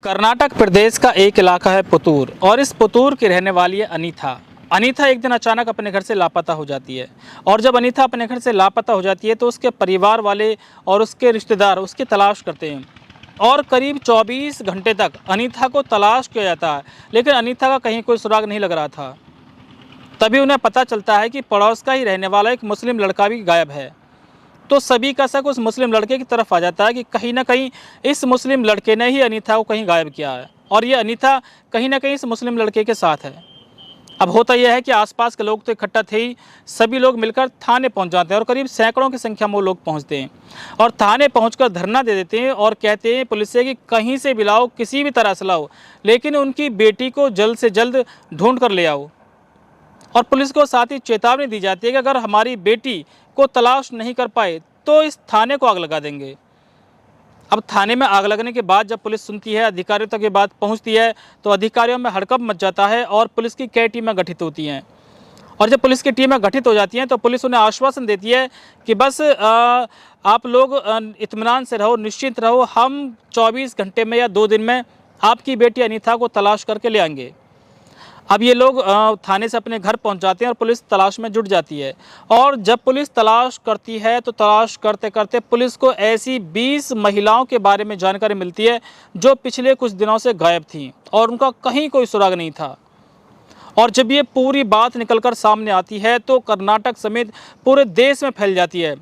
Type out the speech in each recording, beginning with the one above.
कर्नाटक प्रदेश का एक इलाका है पुतूर और इस पुतूर की रहने वाली है अनीता। अनीता एक दिन अचानक अपने घर से लापता हो जाती है और जब अनीता अपने घर से लापता हो जाती है तो उसके परिवार वाले और उसके रिश्तेदार उसकी तलाश करते हैं और करीब 24 घंटे तक अनीता को तलाश किया जाता है, लेकिन अनीता का कहीं कोई सुराग नहीं लग रहा था। तभी उन्हें पता चलता है कि पड़ोस का ही रहने वाला एक मुस्लिम लड़का भी गायब है। तो सभी का शक उस मुस्लिम लड़के की तरफ आ जाता है कि कहीं ना कहीं इस मुस्लिम लड़के ने ही अनीता को कहीं गायब किया है और ये अनीता कहीं ना कहीं इस मुस्लिम लड़के के साथ है। अब होता यह है कि आसपास के लोग तो इकट्ठा थे ही, सभी लोग मिलकर थाने पहुंच जाते हैं और करीब सैकड़ों की संख्या में वो लोग पहुंचते हैं और थाने पहुंचकर धरना दे देते हैं और कहते हैं पुलिस से कि कहीं से भी लाओ, किसी भी तरह से लाओ, लेकिन उनकी बेटी को जल्द से जल्द ढूंढ कर ले आओ। और पुलिस को साथ ही चेतावनी दी जाती है कि अगर हमारी बेटी को तलाश नहीं कर पाए तो इस थाने को आग लगा देंगे। अब थाने में आग लगने के बाद जब पुलिस सुनती है, अधिकारियों तक ये बात पहुंचती है, तो अधिकारियों में हड़कंप मच जाता है और पुलिस की कई टीमें गठित होती हैं। और जब पुलिस की टीमें गठित हो जाती हैं तो पुलिस उन्हें आश्वासन देती है कि बस आप लोग इत्मीनान से रहो, निश्चिंत रहो, हम 24 घंटे में या 2 दिन में आपकी बेटी अनीता को तलाश करके ले आएंगे। अब ये लोग थाने से अपने घर पहुंच जाते हैं और पुलिस तलाश में जुट जाती है और जब पुलिस तलाश करती है तो तलाश करते करते पुलिस को ऐसी 20 महिलाओं के बारे में जानकारी मिलती है जो पिछले कुछ दिनों से गायब थीं और उनका कहीं कोई सुराग नहीं था। और जब ये पूरी बात निकलकर सामने आती है तो कर्नाटक समेत पूरे देश में फैल जाती है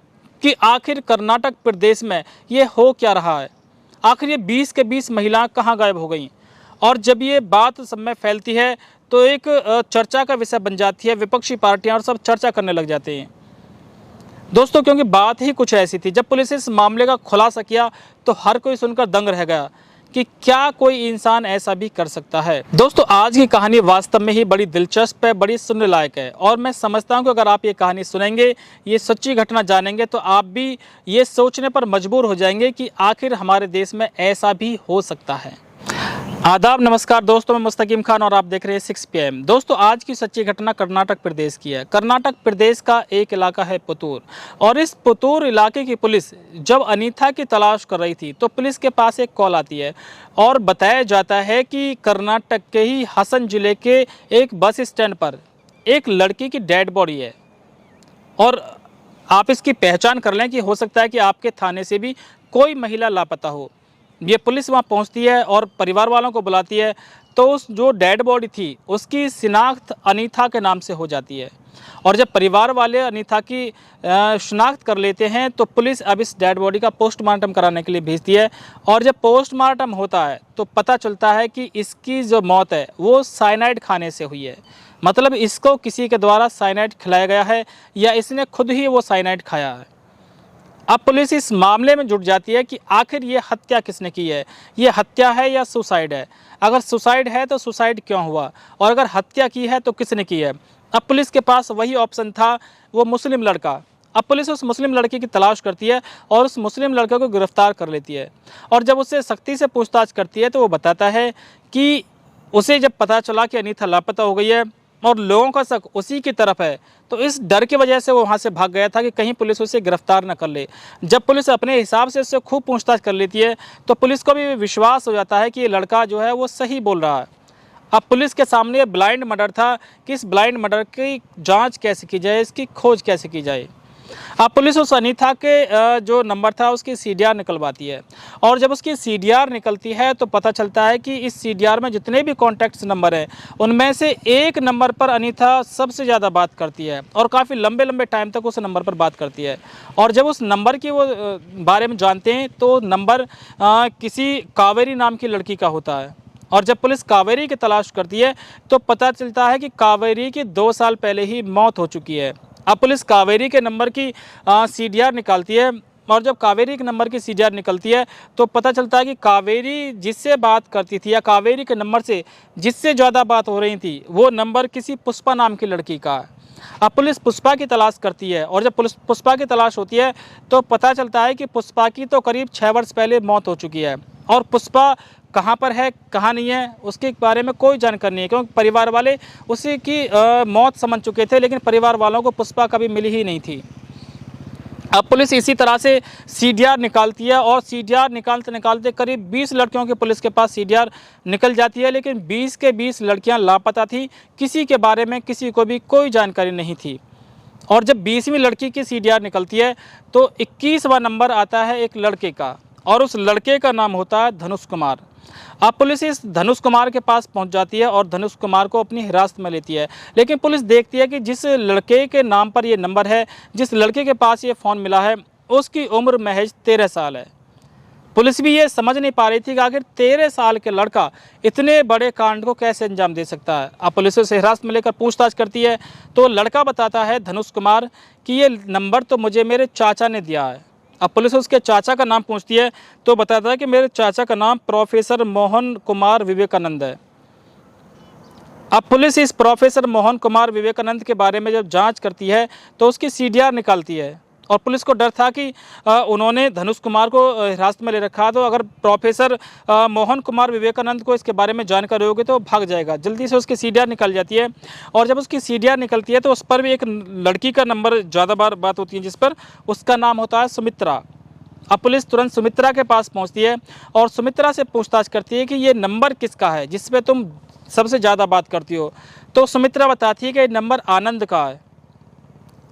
कि आखिर कर्नाटक प्रदेश में ये हो क्या रहा है, आखिर ये 20 के 20 महिलाएं कहाँ गायब हो गई। और जब ये बात सब में फैलती है तो एक चर्चा का विषय बन जाती है, विपक्षी पार्टियां और सब चर्चा करने लग जाते हैं दोस्तों, क्योंकि बात ही कुछ ऐसी थी। जब पुलिस इस मामले का खुलासा किया तो हर कोई सुनकर दंग रह गया कि क्या कोई इंसान ऐसा भी कर सकता है। दोस्तों, आज की कहानी वास्तव में ही बड़ी दिलचस्प है, बड़ी सुनने लायक है और मैं समझता हूं कि अगर आप ये कहानी सुनेंगे, ये सच्ची घटना जानेंगे तो आप भी ये सोचने पर मजबूर हो जाएंगे कि आखिर हमारे देश में ऐसा भी हो सकता है। आदाब, नमस्कार दोस्तों, मैं मुस्तकीम खान और आप देख रहे हैं 6 PM। दोस्तों, आज की सच्ची घटना कर्नाटक प्रदेश की है। कर्नाटक प्रदेश का एक इलाका है पुतूर और इस पुतूर इलाके की पुलिस जब अनीता की तलाश कर रही थी तो पुलिस के पास एक कॉल आती है और बताया जाता है कि कर्नाटक के ही हसन जिले के एक बस स्टैंड पर एक लड़की की डेड बॉडी है और आप इसकी पहचान कर लें कि हो सकता है कि आपके थाने से भी कोई महिला लापता हो। ये पुलिस वहाँ पहुँचती है और परिवार वालों को बुलाती है तो उस जो डेड बॉडी थी उसकी शिनाख्त अनीता के नाम से हो जाती है और जब परिवार वाले अनीता की शिनाख्त कर लेते हैं तो पुलिस अब इस डेड बॉडी का पोस्टमार्टम कराने के लिए भेजती है और जब पोस्टमार्टम होता है तो पता चलता है कि इसकी जो मौत है वो साइनाइड खाने से हुई है। मतलब इसको किसी के द्वारा साइनाइड खिलाया गया है या इसने खुद ही वो साइनाइड खाया है। अब पुलिस इस मामले में जुट जाती है कि आखिर ये हत्या किसने की है, ये हत्या है या सुसाइड है। अगर सुसाइड है तो सुसाइड क्यों हुआ और अगर हत्या की है तो किसने की है। अब पुलिस के पास वही ऑप्शन था, वो मुस्लिम लड़का। अब पुलिस उस मुस्लिम लड़के की तलाश करती है और उस मुस्लिम लड़के को गिरफ्तार कर लेती है और जब उससे सख्ती से पूछताछ करती है तो वो बताता है कि उसे जब पता चला कि अनीता लापता हो गई है और लोगों का शक उसी की तरफ है तो इस डर की वजह से वो वहाँ से भाग गया था कि कहीं पुलिस उसे गिरफ्तार न कर ले। जब पुलिस अपने हिसाब से उससे खूब पूछताछ कर लेती है तो पुलिस को भी विश्वास हो जाता है कि ये लड़का जो है वो सही बोल रहा है। अब पुलिस के सामने ये ब्लाइंड मर्डर था कि इस ब्लाइंड मर्डर की जांच कैसे की जाए, इसकी खोज कैसे की जाए। अब पुलिस उस अनीता के जो नंबर था उसकी CDR निकलवाती है और जब उसकी CDR निकलती है तो पता चलता है कि इस CDR में जितने भी कॉन्टैक्ट्स नंबर हैं उनमें से एक नंबर पर अनीता सबसे ज़्यादा बात करती है और काफ़ी लंबे लंबे टाइम तक उस नंबर पर बात करती है। और जब उस नंबर की वो बारे में जानते हैं तो नंबर किसी कावेरी नाम की लड़की का होता है और जब पुलिस कावेरी की तलाश करती है तो पता चलता है कि कावेरी की 2 साल पहले ही मौत हो चुकी है। अब पुलिस कावेरी के नंबर की CDR निकालती है और जब कावेरी के नंबर की CDR निकलती है तो पता चलता है कि कावेरी जिससे बात करती थी या कावेरी के नंबर से जिससे ज़्यादा बात हो रही थी वो नंबर किसी पुष्पा नाम की लड़की का है। अब पुलिस पुष्पा की तलाश करती है और जब पुलिस पुष्पा की तलाश होती है तो पता चलता है कि पुष्पा की तो करीब 6 वर्ष पहले मौत हो चुकी है और पुष्पा कहाँ पर है, कहाँ नहीं है, उसके बारे में कोई जानकारी नहीं है क्योंकि परिवार वाले उसी की मौत समझ चुके थे, लेकिन परिवार वालों को पुष्पा कभी मिली ही नहीं थी। अब पुलिस इसी तरह से सीडीआर निकालती है और सीडीआर निकालते निकालते करीब 20 लड़कियों के पुलिस के पास सीडीआर निकल जाती है, लेकिन 20 के 20 लड़कियां लापता थी। किसी के बारे में किसी को भी कोई जानकारी नहीं थी। और जब 20वीं लड़की की सीडीआर निकलती है तो 21वां नंबर आता है एक लड़के का, और उस लड़के का नाम होता है धनुष कुमार। अब पुलिस इस धनुष कुमार के पास पहुंच जाती है और धनुष कुमार को अपनी हिरासत में लेती है। लेकिन पुलिस देखती है कि जिस लड़के के नाम पर ये नंबर है, जिस लड़के के पास ये फ़ोन मिला है, उसकी उम्र महज 13 साल है। पुलिस भी ये समझ नहीं पा रही थी कि आखिर 13 साल के लड़का इतने बड़े कांड को कैसे अंजाम दे सकता है। अब पुलिस उसे हिरासत में लेकर पूछताछ करती है तो लड़का बताता है, धनुष कुमार, कि ये नंबर तो मुझे मेरे चाचा ने दिया है। अब पुलिस उसके चाचा का नाम पूछती है तो बताता है कि मेरे चाचा का नाम प्रोफेसर मोहन कुमार विवेकानंद है। अब पुलिस इस प्रोफेसर मोहन कुमार विवेकानंद के बारे में जब जांच करती है तो उसकी सीडीआर निकालती है, और पुलिस को डर था कि उन्होंने धनुष कुमार को हिरासत में ले रखा, तो अगर प्रोफेसर मोहन कुमार विवेकानंद को इसके बारे में जानकारी होगी तो भाग जाएगा। जल्दी से उसकी सीडीआर निकल जाती है, और जब उसकी सीडीआर निकलती है तो उस पर भी एक लड़की का नंबर ज़्यादा बार बात होती है, जिस पर उसका नाम होता है सुमित्रा। अब पुलिस तुरंत सुमित्रा के पास पहुंचती है और सुमित्रा से पूछताछ करती है कि ये नंबर किसका है जिस पे तुम सबसे ज़्यादा बात करती हो। तो सुमित्रा बताती है कि ये नंबर आनंद का है।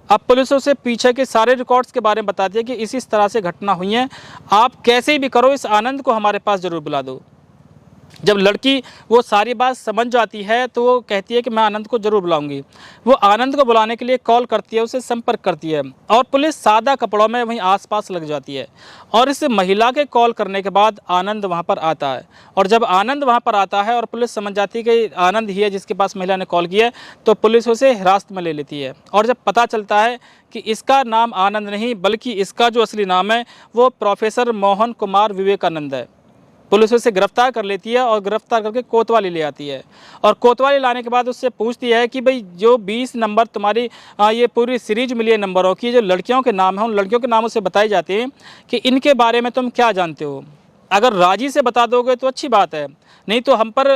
अब पुलिस उसे पीछे के सारे रिकॉर्ड्स के बारे में बताती है कि इस तरह से घटना हुई है, आप कैसे भी करो इस आनंद को हमारे पास ज़रूर बुला दो। जब लड़की वो सारी बात समझ जाती है तो वो कहती है कि मैं आनंद को ज़रूर बुलाऊंगी। वो आनंद को बुलाने के लिए कॉल करती है, उसे संपर्क करती है, और पुलिस सादा कपड़ों में वहीं आसपास लग जाती है। और इस महिला के कॉल करने के बाद आनंद वहां पर आता है, और जब आनंद वहां पर आता है और पुलिस समझ जाती है कि आनंद ही है जिसके पास महिला ने कॉल किया है, तो पुलिस उसे हिरासत में ले लेती है। और जब पता चलता है कि इसका नाम आनंद नहीं बल्कि इसका जो असली नाम है वो प्रोफेसर मोहन कुमार विवेकानंद है, पुलिस उसे गिरफ्तार कर लेती है और गिरफ्तार करके कोतवाली ले आती है। और कोतवाली लाने के बाद उससे पूछती है कि भाई जो 20 नंबर तुम्हारी ये पूरी सीरीज मिली है नंबरों की, जो लड़कियों के नाम हैं, उन लड़कियों के नाम उसे बताए जाते हैं कि इनके बारे में तुम क्या जानते हो। अगर राजी से बता दोगे तो अच्छी बात है, नहीं तो हम पर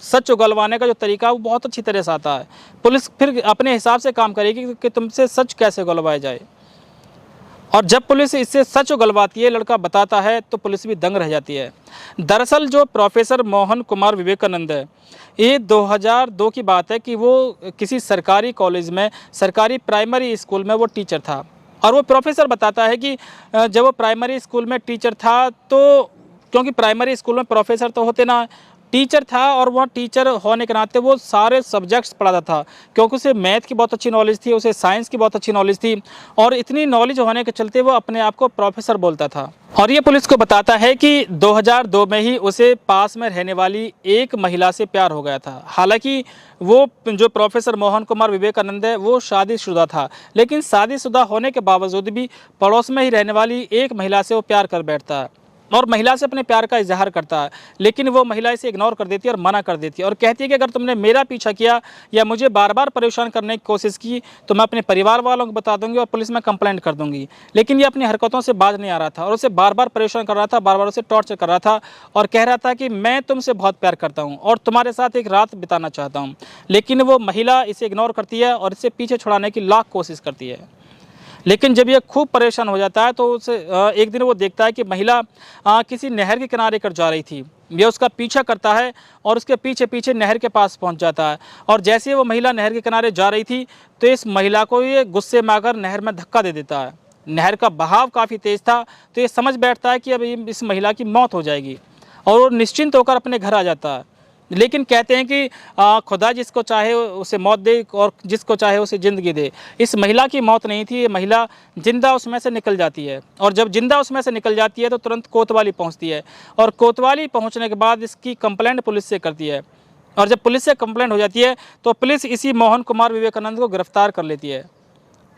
सच उगलवाने का जो तरीका है वो बहुत अच्छी तरह से आता है। पुलिस फिर अपने हिसाब से काम करेगी कि तुमसे सच कैसे उगलवाया जाए। और जब पुलिस इससे सच उगलवाती है, लड़का बताता है, तो पुलिस भी दंग रह जाती है। दरअसल जो प्रोफेसर मोहन कुमार विवेकानंद है, ये 2002 की बात है कि वो किसी सरकारी कॉलेज में, सरकारी प्राइमरी स्कूल में वो टीचर था। और वो प्रोफेसर बताता है कि जब वो प्राइमरी स्कूल में टीचर था, तो क्योंकि प्राइमरी स्कूल में प्रोफेसर तो होते ना, टीचर था, और वह टीचर होने के नाते वो सारे सब्जेक्ट्स पढ़ाता था, क्योंकि उसे मैथ की बहुत अच्छी नॉलेज थी, उसे साइंस की बहुत अच्छी नॉलेज थी, और इतनी नॉलेज होने के चलते वो अपने आप को प्रोफेसर बोलता था। और ये पुलिस को बताता है कि 2002 में ही उसे पास में रहने वाली एक महिला से प्यार हो गया था। हालांकि वो जो प्रोफेसर मोहन कुमार विवेकानंद है वो शादीशुदा था, लेकिन शादीशुदा होने के बावजूद भी पड़ोस में ही रहने वाली एक महिला से वो प्यार कर बैठता है और महिला से अपने प्यार का इजहार करता है। लेकिन वो महिला इसे इग्नोर कर देती है और मना कर देती है, और कहती है कि अगर तुमने मेरा पीछा किया या मुझे बार बार परेशान करने की कोशिश की तो मैं अपने परिवार वालों को बता दूंगी और पुलिस में कंप्लेंट कर दूंगी। लेकिन ये अपनी हरकतों से बाज नहीं आ रहा था और उसे बार बार परेशान कर रहा था, बार बार उसे टॉर्चर कर रहा था, और कह रहा था कि मैं तुमसे बहुत प्यार करता हूँ और तुम्हारे साथ एक रात बिताना चाहता हूँ। लेकिन वो महिला इसे इग्नोर करती है और इसे पीछे छुड़ाने की लाख कोशिश करती है। लेकिन जब ये खूब परेशान हो जाता है तो उसे एक दिन वो देखता है कि महिला किसी नहर के किनारे कर जा रही थी। ये उसका पीछा करता है और उसके पीछे पीछे नहर के पास पहुंच जाता है, और जैसे ही वो महिला नहर के किनारे जा रही थी तो इस महिला को ये गुस्से में आकर नहर में धक्का दे देता है। नहर का बहाव काफ़ी तेज़ था तो ये समझ बैठता है कि अब इस महिला की मौत हो जाएगी, और वो निश्चिंत होकर अपने घर आ जाता है। लेकिन कहते हैं कि खुदा जिसको चाहे उसे मौत दे और जिसको चाहे उसे ज़िंदगी दे। इस महिला की मौत नहीं थी, ये महिला जिंदा उसमें से निकल जाती है, और जब जिंदा उसमें से निकल जाती है तो तुरंत कोतवाली पहुंचती है, और कोतवाली पहुंचने के बाद इसकी कंप्लेंट पुलिस से करती है। और जब पुलिस से कंप्लेंट हो जाती है तो पुलिस इसी मोहन कुमार विवेकानंद को गिरफ्तार कर लेती है।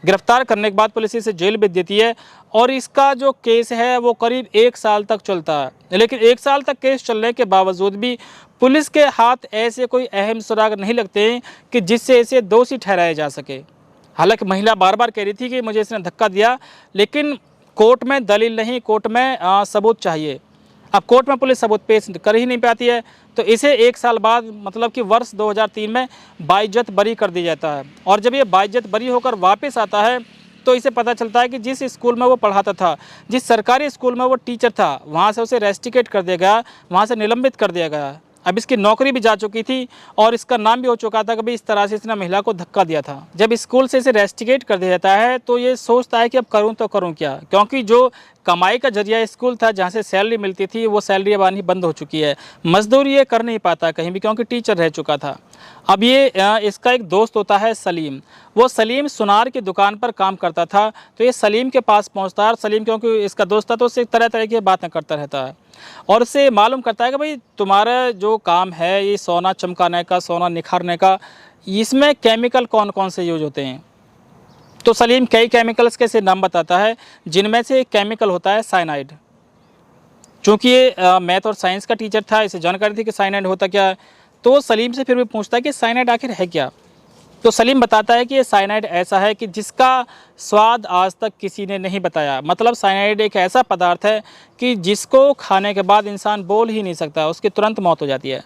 गिरफ्तार करने के बाद पुलिस इसे जेल भेज देती है, और इसका जो केस है वो करीब 1 साल तक चलता है। लेकिन 1 साल तक केस चलने के बावजूद भी पुलिस के हाथ ऐसे कोई अहम सुराग नहीं लगते हैं कि जिससे इसे दोषी ठहराया जा सके। हालांकि महिला बार बार कह रही थी कि मुझे इसने धक्का दिया, लेकिन कोर्ट में दलील नहीं, कोर्ट में सबूत चाहिए। अब कोर्ट में पुलिस सबूत पेश कर ही नहीं पाती है, तो इसे 1 साल बाद मतलब कि वर्ष 2003 में बाइज्जत बरी कर दिया जाता है। और जब ये बाइज्जत बरी होकर वापस आता है तो इसे पता चलता है कि जिस स्कूल में वो पढ़ाता था, जिस सरकारी स्कूल में वो टीचर था, वहाँ से उसे रेस्टिकेट कर दिया गया, वहाँ से निलंबित कर दिया गया। अब इसकी नौकरी भी जा चुकी थी और इसका नाम भी हो चुका था कि भाई इस तरह से इसने महिला को धक्का दिया था। जब स्कूल से इसे रेस्टिकेट कर दिया जाता है तो ये सोचता है कि अब करूं तो करूं क्या, क्योंकि जो कमाई का जरिया स्कूल था, जहां से सैलरी मिलती थी, वो सैलरी अब आनी बंद हो चुकी है। मजदूरी ये कर नहीं पाता कहीं भी, क्योंकि टीचर रह चुका था। अब ये इसका एक दोस्त होता है सलीम। वो सलीम सुनार की दुकान पर काम करता था, तो ये सलीम के पास पहुंचता है और सलीम क्योंकि इसका दोस्त था तो उससे तरह तरह की बातें करता रहता है और उससे मालूम करता है कि भाई तुम्हारा जो काम है ये सोना चमकाने का, सोना निखारने का, इसमें केमिकल कौन कौन से यूज होते हैं। तो सलीम कई केमिकल्स के से नाम बताता है, जिनमें से एक केमिकल होता है साइनाइड। चूँकि ये मैथ और साइंस का टीचर था, इसे जानकारी थी कि साइनाइड होता क्या है, तो सलीम से फिर भी पूछता है कि साइनाइड आखिर है क्या। तो सलीम बताता है कि ये साइनाइड ऐसा है कि जिसका स्वाद आज तक किसी ने नहीं बताया। मतलब साइनाइड एक ऐसा पदार्थ है कि जिसको खाने के बाद इंसान बोल ही नहीं सकता, उसकी तुरंत मौत हो जाती है।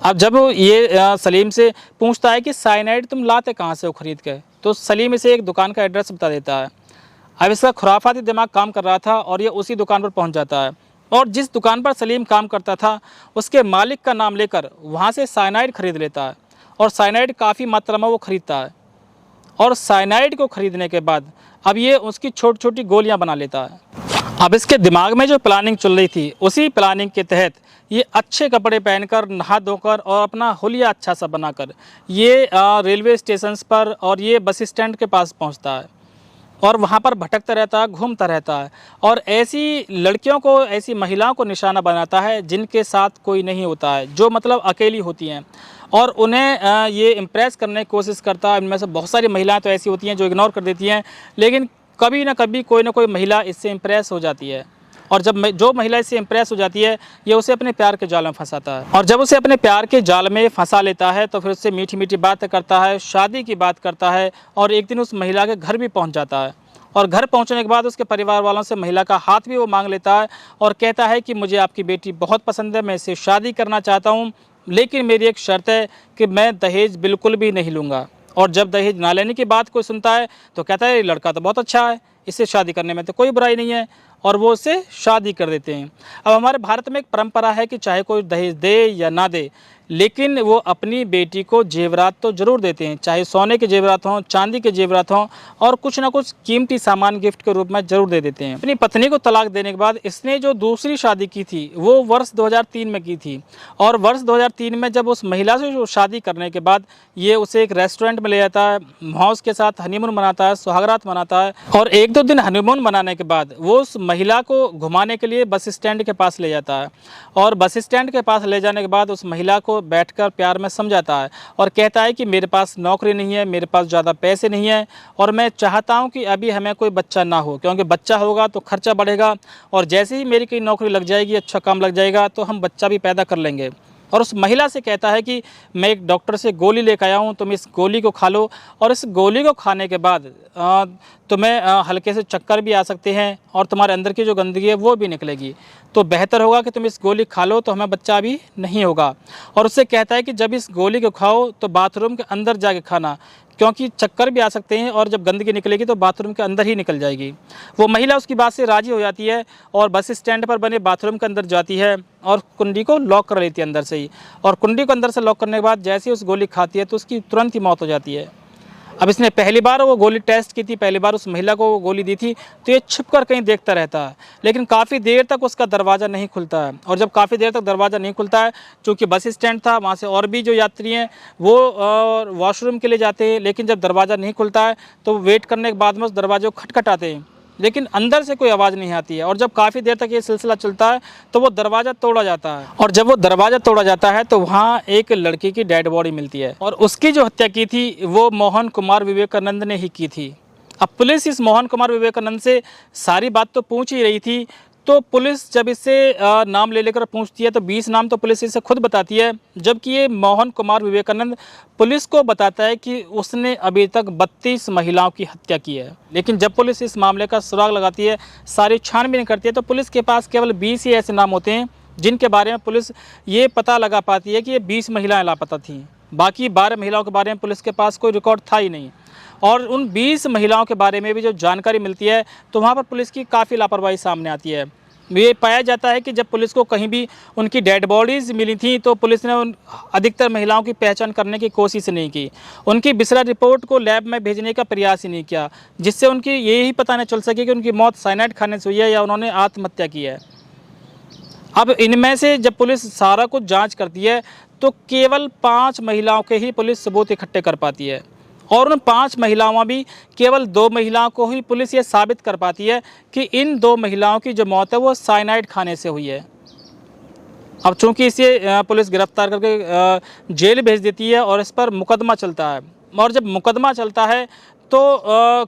अब जब ये सलीम से पूछता है कि साइनाइड तुम लाते कहाँ से हो खरीद के, तो सलीम इसे एक दुकान का एड्रेस बता देता है। अब इसका खुराफाती दिमाग काम कर रहा था और ये उसी दुकान पर पहुँच जाता है और जिस दुकान पर सलीम काम करता था उसके मालिक का नाम लेकर वहाँ से साइनाइड खरीद लेता है और साइनाइड काफ़ी मात्रा में वो खरीदता है। और साइनाइड को खरीदने के बाद अब ये उसकी छोटी छोटी गोलियां बना लेता है। अब इसके दिमाग में जो प्लानिंग चल रही थी, उसी प्लानिंग के तहत ये अच्छे कपड़े पहनकर, नहा धोकर और अपना हुलिया अच्छा सा बनाकर ये रेलवे स्टेशंस पर और ये बस स्टैंड के पास पहुंचता है और वहाँ पर भटकता रहता है, घूमता रहता है और ऐसी लड़कियों को, ऐसी महिलाओं को निशाना बनाता है जिनके साथ कोई नहीं होता है, जो मतलब अकेली होती हैं, और उन्हें ये इम्प्रेस करने की कोशिश करता है। इनमें से बहुत सारी महिलाएं तो ऐसी होती हैं जो इग्नोर कर देती हैं, लेकिन कभी ना कभी कोई ना कोई महिला इससे इम्प्रेस हो जाती है और जब जो महिला इससे इम्प्रेस हो जाती है ये उसे अपने प्यार के जाल में फंसाता है और जब उसे अपने प्यार के जाल में फंसा लेता है तो फिर उससे मीठी मीठी बातें करता है, शादी की बात करता है और एक दिन उस महिला के घर भी पहुंच जाता है। और घर पहुंचने के बाद उसके परिवार वालों से महिला का हाथ भी वो मांग लेता है और कहता है कि मुझे आपकी बेटी बहुत पसंद है, मैं इससे शादी करना चाहता हूँ, लेकिन मेरी एक शर्त है कि मैं दहेज बिल्कुल भी नहीं लूँगा। और जब दहेज ना लेने की बात कोई सुनता है तो कहता है ये लड़का तो बहुत अच्छा है, इससे शादी करने में तो कोई बुराई नहीं है, और वो उससे शादी कर देते हैं। अब हमारे भारत में एक परंपरा है कि चाहे कोई दहेज दे या ना दे, लेकिन वो अपनी बेटी को जेवरात तो ज़रूर देते हैं, चाहे सोने के जेवरात हों, चांदी के जेवरात हों, और कुछ ना कुछ कीमती सामान गिफ्ट के रूप में ज़रूर दे देते हैं। अपनी पत्नी को तलाक देने के बाद इसने जो दूसरी शादी की थी वो वर्ष 2003 में की थी और वर्ष 2003 में जब उस महिला से जो शादी करने के बाद ये उसे एक रेस्टोरेंट में ले जाता है, वहाँ उसके साथ हनीमून मनाता है, सुहागरात मनाता है और एक दो दिन हनीमून मनाने के बाद वो उस महिला को घुमाने के लिए बस स्टैंड के पास ले जाता है और बस स्टैंड के पास ले जाने के बाद उस महिला को बैठकर प्यार में समझाता है और कहता है कि मेरे पास नौकरी नहीं है, मेरे पास ज़्यादा पैसे नहीं है और मैं चाहता हूं कि अभी हमें कोई बच्चा ना हो, क्योंकि बच्चा होगा तो खर्चा बढ़ेगा और जैसे ही मेरी कोई नौकरी लग जाएगी, अच्छा काम लग जाएगा, तो हम बच्चा भी पैदा कर लेंगे। और उस महिला से कहता है कि मैं एक डॉक्टर से गोली लेकर आया हूँ, तुम इस गोली को खा लो और इस गोली को खाने के बाद तुम्हें हल्के से चक्कर भी आ सकते हैं और तुम्हारे अंदर की जो गंदगी है वो भी निकलेगी, तो बेहतर होगा कि तुम इस गोली खा लो, तो हमें बच्चा भी नहीं होगा। और उससे कहता है कि जब इस गोली को खाओ तो बाथरूम के अंदर जाके खाना, क्योंकि चक्कर भी आ सकते हैं और जब गंदगी निकलेगी तो बाथरूम के अंदर ही निकल जाएगी। वो महिला उसकी बात से राज़ी हो जाती है और बस स्टैंड पर बने बाथरूम के अंदर जाती है और कुंडी को लॉक कर लेती है अंदर से ही, और कुंडी को अंदर से लॉक करने के बाद जैसे ही उस गोली खाती है तो उसकी तुरंत ही मौत हो जाती है। अब इसने पहली बार वो गोली टेस्ट की थी, पहली बार उस महिला को वो गोली दी थी, तो ये छुप कर कहीं देखता रहता है, लेकिन काफ़ी देर तक उसका दरवाज़ा नहीं खुलता है। और जब काफ़ी देर तक दरवाज़ा नहीं खुलता है, चूँकि बस स्टैंड था, वहाँ से और भी जो यात्री हैं वो वॉशरूम के लिए जाते हैं, लेकिन जब दरवाज़ा नहीं खुलता है तो वेट करने के बाद में उस दरवाजे को खटखटाते हैं, लेकिन अंदर से कोई आवाज़ नहीं आती है। और जब काफ़ी देर तक ये सिलसिला चलता है तो वो दरवाज़ा तोड़ा जाता है, और जब वो दरवाज़ा तोड़ा जाता है तो वहाँ एक लड़की की डेड बॉडी मिलती है और उसकी जो हत्या की थी वो मोहन कुमार विवेकानंद ने ही की थी। अब पुलिस इस मोहन कुमार विवेकानंद से सारी बात तो पूछ ही रही थी, तो पुलिस जब इससे नाम ले लेकर पूछती है तो 20 नाम तो पुलिस इसे खुद बताती है, जबकि ये मोहन कुमार विवेकानंद पुलिस को बताता है कि उसने अभी तक 32 महिलाओं की हत्या की है। लेकिन जब पुलिस इस मामले का सुराग लगाती है, सारी छानबीन करती है, तो पुलिस के पास केवल 20 ही ऐसे नाम होते हैं जिनके बारे में पुलिस ये पता लगा पाती है कि ये 20 महिलाएँ लापता थीं। बाकी 12 महिलाओं के बारे में पुलिस के पास कोई रिकॉर्ड था ही नहीं। और उन 20 महिलाओं के बारे में भी जो जानकारी मिलती है तो वहाँ पर पुलिस की काफ़ी लापरवाही सामने आती है। ये पाया जाता है कि जब पुलिस को कहीं भी उनकी डेड बॉडीज़ मिली थी तो पुलिस ने उन अधिकतर महिलाओं की पहचान करने की कोशिश नहीं की, उनकी बिसरा रिपोर्ट को लैब में भेजने का प्रयास ही नहीं किया, जिससे उनकी यही पता नहीं चल सके कि उनकी मौत साइनाइड खाने से हुई है या उन्होंने आत्महत्या की है। अब इनमें से जब पुलिस सारा कुछ जांच करती है तो केवल 5 महिलाओं के ही पुलिस सबूत इकट्ठे कर पाती है, और उन 5 महिलाओं में भी केवल 2 महिलाओं को ही पुलिस ये साबित कर पाती है कि इन 2 महिलाओं की जो मौत है वो साइनाइड खाने से हुई है। अब चूंकि इसे पुलिस गिरफ्तार करके जेल भेज देती है और इस पर मुकदमा चलता है, और जब मुकदमा चलता है तो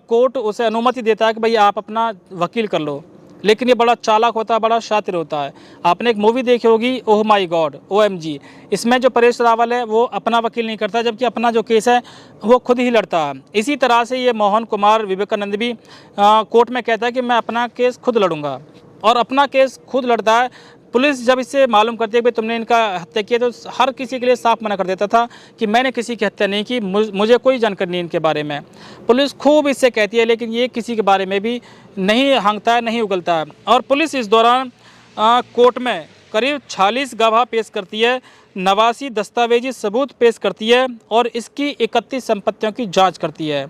कोर्ट उसे अनुमति देता है कि भाई आप अपना वकील कर लो। लेकिन ये बड़ा चालाक होता है, बड़ा शातिर होता है। आपने एक मूवी देखी होगी ओह माई गॉड, OMG। इसमें जो परेश रावल है वो अपना वकील नहीं करता, जबकि अपना जो केस है वो खुद ही लड़ता है। इसी तरह से ये मोहन कुमार विवेकानंद भी कोर्ट में कहता है कि मैं अपना केस खुद लड़ूंगा, और अपना केस खुद लड़ता है। पुलिस जब इससे मालूम करती है कि तुमने इनका हत्या किया, तो हर किसी के लिए साफ मना कर देता था कि मैंने किसी की हत्या नहीं की, मुझे कोई जानकारी नहीं इनके बारे में। पुलिस खूब इससे कहती है, लेकिन ये किसी के बारे में भी नहीं हाँकता है, नहीं उगलता है। और पुलिस इस दौरान कोर्ट में करीब 46 गवाह पेश करती है, 89 दस्तावेजी सबूत पेश करती है, और इसकी 31 संपत्तियों की जाँच करती है।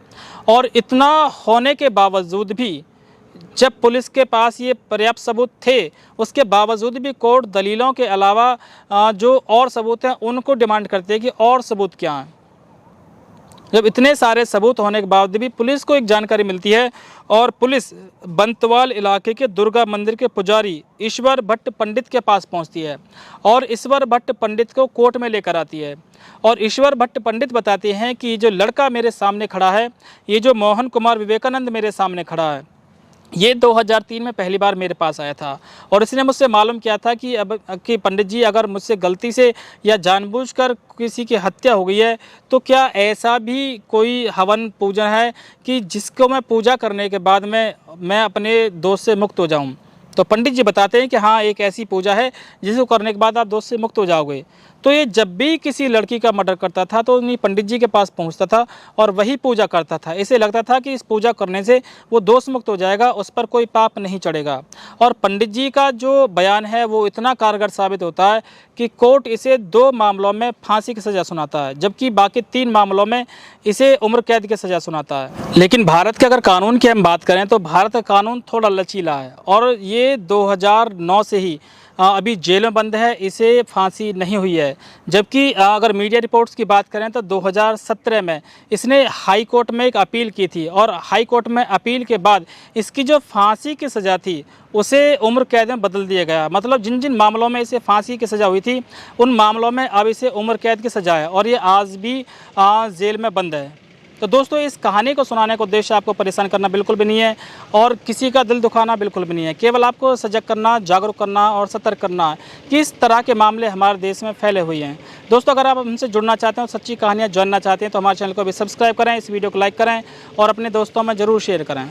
और इतना होने के बावजूद भी, जब पुलिस के पास ये पर्याप्त सबूत थे, उसके बावजूद भी कोर्ट दलीलों के अलावा जो और सबूत हैं उनको डिमांड करती है कि और सबूत क्या हैं। जब इतने सारे सबूत होने के बाद भी पुलिस को एक जानकारी मिलती है, और पुलिस बंतवाल इलाके के दुर्गा मंदिर के पुजारी ईश्वर भट्ट पंडित के पास पहुंचती है, और ईश्वर भट्ट पंडित को कोर्ट में लेकर आती है। और ईश्वर भट्ट पंडित बताते हैं कि जो लड़का मेरे सामने खड़ा है, ये जो मोहन कुमार विवेकानंद मेरे सामने खड़ा है, ये 2003 में पहली बार मेरे पास आया था, और इसने मुझसे मालूम किया था कि पंडित जी, अगर मुझसे गलती से या जानबूझकर किसी की हत्या हो गई है तो क्या ऐसा भी कोई हवन पूजन है कि जिसको मैं पूजा करने के बाद मैं अपने दोस्त से मुक्त हो जाऊं। तो पंडित जी बताते हैं कि हाँ, एक ऐसी पूजा है जिसको करने के बाद आप दोस्त से मुक्त हो जाओगे। तो ये जब भी किसी लड़की का मर्डर करता था तो उन्हीं पंडित जी के पास पहुंचता था और वही पूजा करता था। इसे लगता था कि इस पूजा करने से वो दोष मुक्त हो जाएगा, उस पर कोई पाप नहीं चढ़ेगा। और पंडित जी का जो बयान है वो इतना कारगर साबित होता है कि कोर्ट इसे 2 मामलों में फांसी की सज़ा सुनाता है, जबकि बाकी 3 मामलों में इसे उम्र कैद की सज़ा सुनाता है। लेकिन भारत के अगर कानून की हम बात करें तो भारत का कानून थोड़ा लचीला है, और ये 2009 से ही अभी जेल में बंद है, इसे फांसी नहीं हुई है। जबकि अगर मीडिया रिपोर्ट्स की बात करें तो 2017 में इसने हाई कोर्ट में एक अपील की थी, और हाई कोर्ट में अपील के बाद इसकी जो फांसी की सज़ा थी उसे उम्र कैद में बदल दिया गया। मतलब जिन जिन मामलों में इसे फांसी की सज़ा हुई थी उन मामलों में अब इसे उम्र कैद की सज़ा है, और ये आज भी जेल में बंद है। तो दोस्तों, इस कहानी को सुनाने का उद्देश्य आपको परेशान करना बिल्कुल भी नहीं है, और किसी का दिल दुखाना बिल्कुल भी नहीं है। केवल आपको सजग करना, जागरूक करना और सतर्क करना है कि इस तरह के मामले हमारे देश में फैले हुए हैं। दोस्तों, अगर आप हमसे जुड़ना चाहते हैं, सच्ची कहानियाँ जानना चाहते हैं, तो हमारे चैनल को भी सब्सक्राइब करें, इस वीडियो को लाइक करें और अपने दोस्तों में ज़रूर शेयर करें।